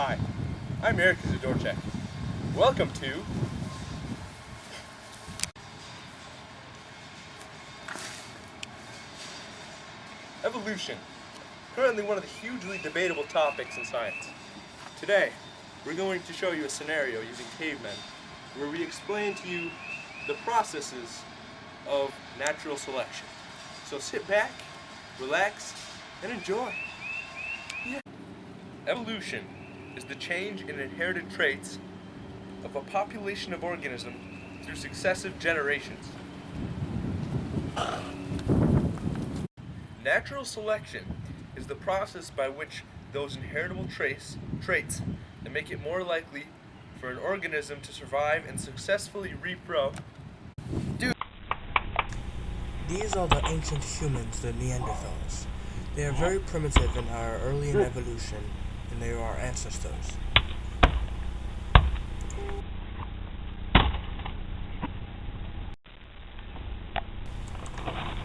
Hi, I'm Eric Zadorchak. Welcome to evolution, currently one of the hugely debatable topics in science. Today, we're going to show you a scenario using cavemen, where we explain to you the processes of natural selection. So sit back, relax, and enjoy. Yeah. Evolution is the change in inherited traits of a population of organisms through successive generations. Natural selection is the process by which those inheritable traits that make it more likely for an organism to survive and successfully reproduce. These are the ancient humans, the Neanderthals. They are very primitive and are early in evolution, and they are our ancestors.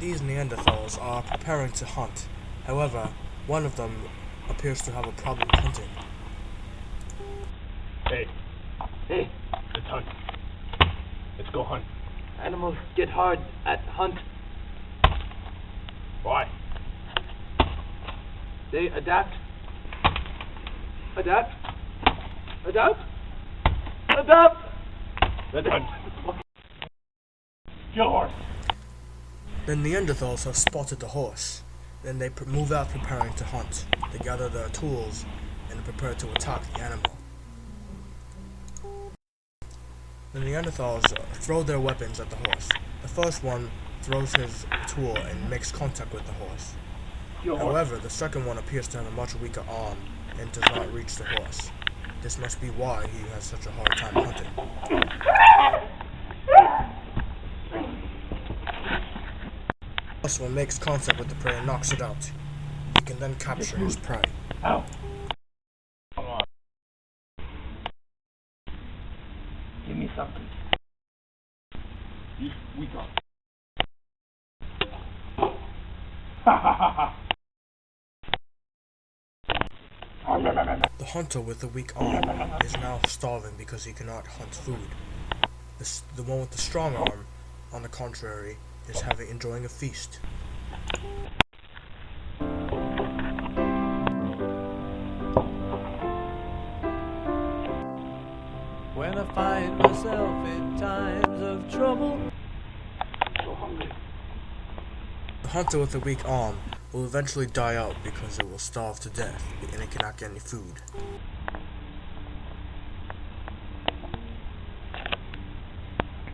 These Neanderthals are preparing to hunt. However, one of them appears to have a problem hunting. Hey, let's hunt. Let's go hunt. Animals get hard at hunt. Why? They adapt. Adapt. Adapt. Adapt. Let's hunt. Kill horse. The Neanderthals have spotted the horse. Then they move out preparing to hunt. They gather their tools and prepare to attack the animal. The Neanderthals throw their weapons at the horse. The first one throws his tool and makes contact with the horse. However, the second one appears to have a much weaker arm and does not reach the horse. This must be why he has such a hard time hunting. The first one makes contact with the prey and knocks it out. He can then capture his prey. Ow. Come on. Give me something. You weak arm. Ha ha ha ha. The hunter with the weak arm is now starving because he cannot hunt food. The one with the strong arm, on the contrary, is enjoying a feast. When I find myself in times of trouble. The hunter with the weak arm will eventually die out because it will starve to death and it cannot get any food.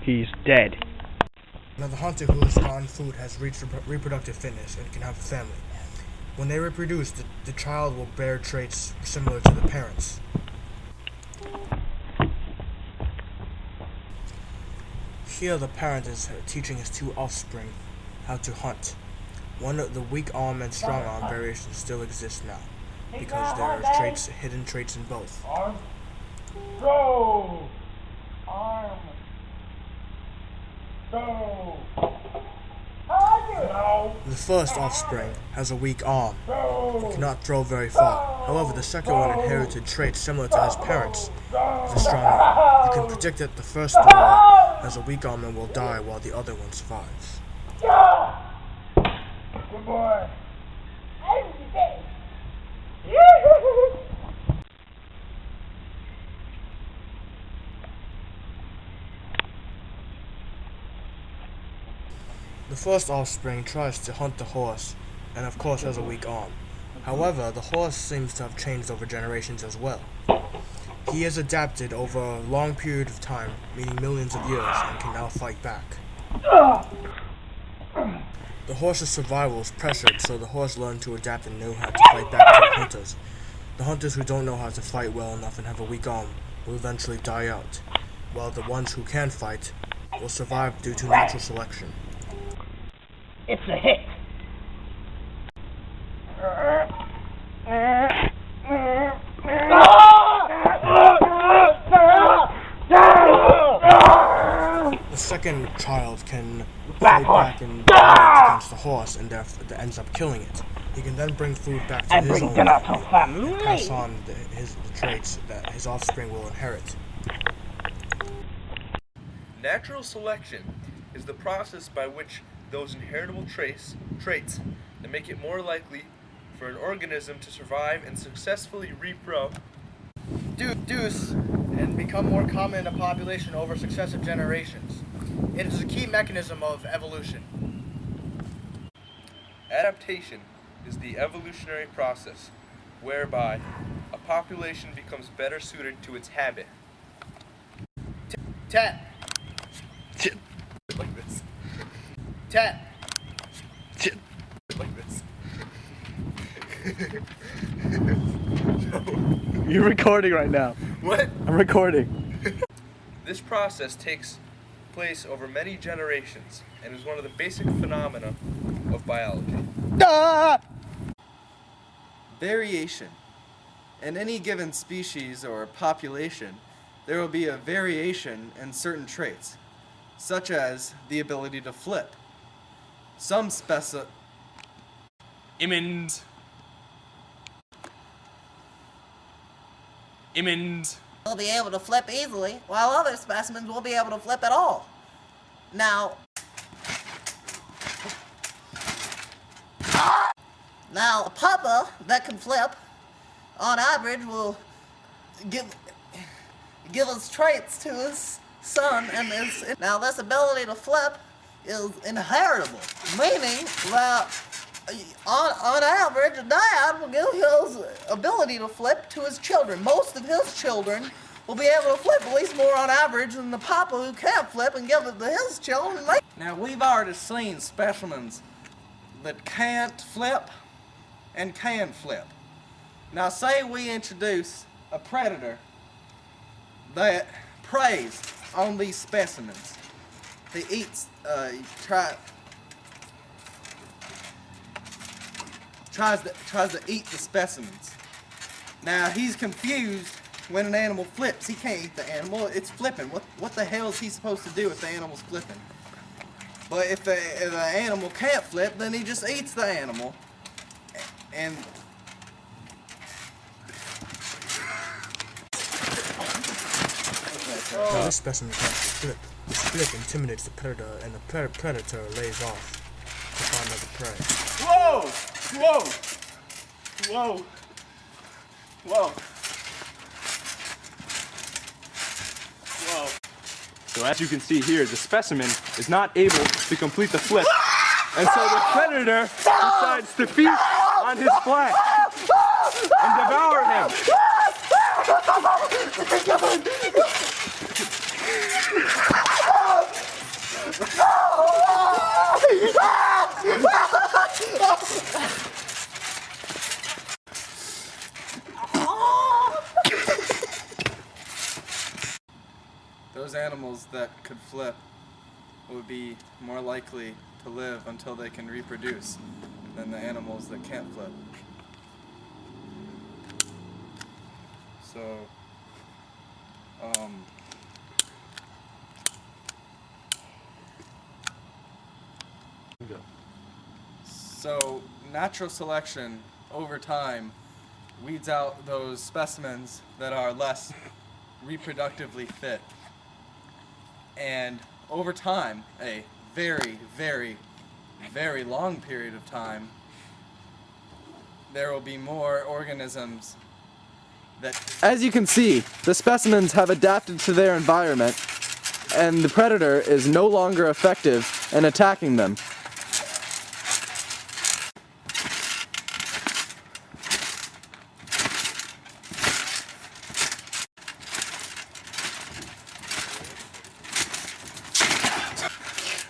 He's dead. Now the hunter who has gotten food has reached reproductive fitness and can have a family. When they reproduce, the child will bear traits similar to the parents. Here the parent is teaching his two offspring how to hunt. The weak arm and strong arm variations still exist now, because there are hidden traits in both. Arm. Go. Arm. Go. No. The first offspring has a weak arm and cannot throw very far. However, the second one inherited traits similar to his parents, the strong arm. You can predict that the first thrower has a weak arm and will die while the other one survives. Good boy. The first offspring tries to hunt the horse, and of course has a weak arm. However, the horse seems to have changed over generations as well. He has adapted over a long period of time, meaning millions of years, and can now fight back. The horse's survival is pressured, so the horse learned to adapt and know how to fight back to the hunters. The hunters who don't know how to fight well enough and have a weak arm will eventually die out, while the ones who can fight will survive due to natural selection. It's a hit. The second child can fight back and fight against the horse and therefore ends up killing it. He can then bring food back to I his bring own dinner to family family. and pass on the traits that his offspring will inherit. Natural selection is the process by which those inheritable traits that make it more likely for an organism to survive and successfully Reproduce and become more common in a population over successive generations. It is a key mechanism of evolution. Adaptation is the evolutionary process whereby a population becomes better suited to its habit. Tat. Like this. Tat. Like this. You're recording right now. What? I'm recording. This process takes place over many generations and is one of the basic phenomena of biology. Variation. In any given species or population, there will be a variation in certain traits, such as the ability to flip. Some Imminent. will be able to flip easily, while other specimens will be able to flip at all. Now, a papa that can flip, on average, will give his traits to his son, and now this ability to flip is inheritable, meaning that on average, a dad will give his ability to flip to his children. Most of his children will be able to flip, at least more on average than the papa who can't flip, and give it to his children. Now, we've already seen specimens that can't flip and can flip. Now, say we introduce a predator that preys on these specimens. He eats, tries to eat the specimens. Now, he's confused when an animal flips. He can't eat the animal. It's flipping. What the hell is he supposed to do if the animal's flipping? But if the animal can't flip, then he just eats the animal. And Now this specimen can't flip. The flip intimidates the predator, and the predator lays off to find another prey. Whoa! Whoa! Whoa! Whoa! Whoa! So as you can see here, the specimen is not able to complete the flip. And so the predator decides to feast on his flesh and devour him. those animals that could flip would be more likely to live until they can reproduce than the animals that can't flip. So natural selection over time weeds out those specimens that are less reproductively fit. And over time, a very, very, very long period of time, there will be more organisms that... As you can see, the specimens have adapted to their environment, and the predator is no longer effective in attacking them.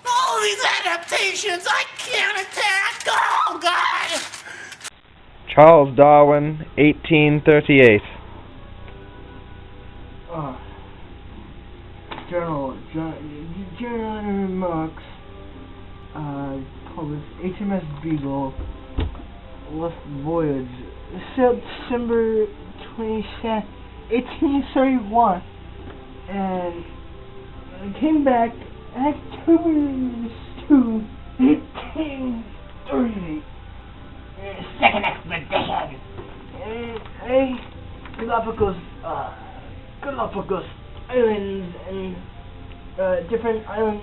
All these adaptations, I can't attack! Oh, God! Charles Darwin, 1838. Journal remarks, published HMS Beagle, Lost Voyage, September 27th, 1831, and came back October 2, 1838. second expedition. Galapagos Islands and different island,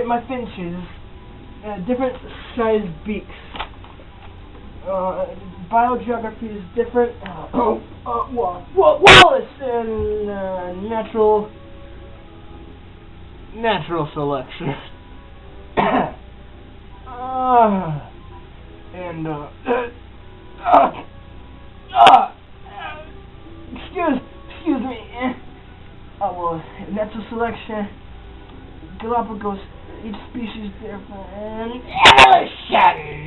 my finches, different sized beaks. Biogeography is different. Wallace and natural selection. And excuse me. Well, natural selection, Galapagos, each species different, and evolution.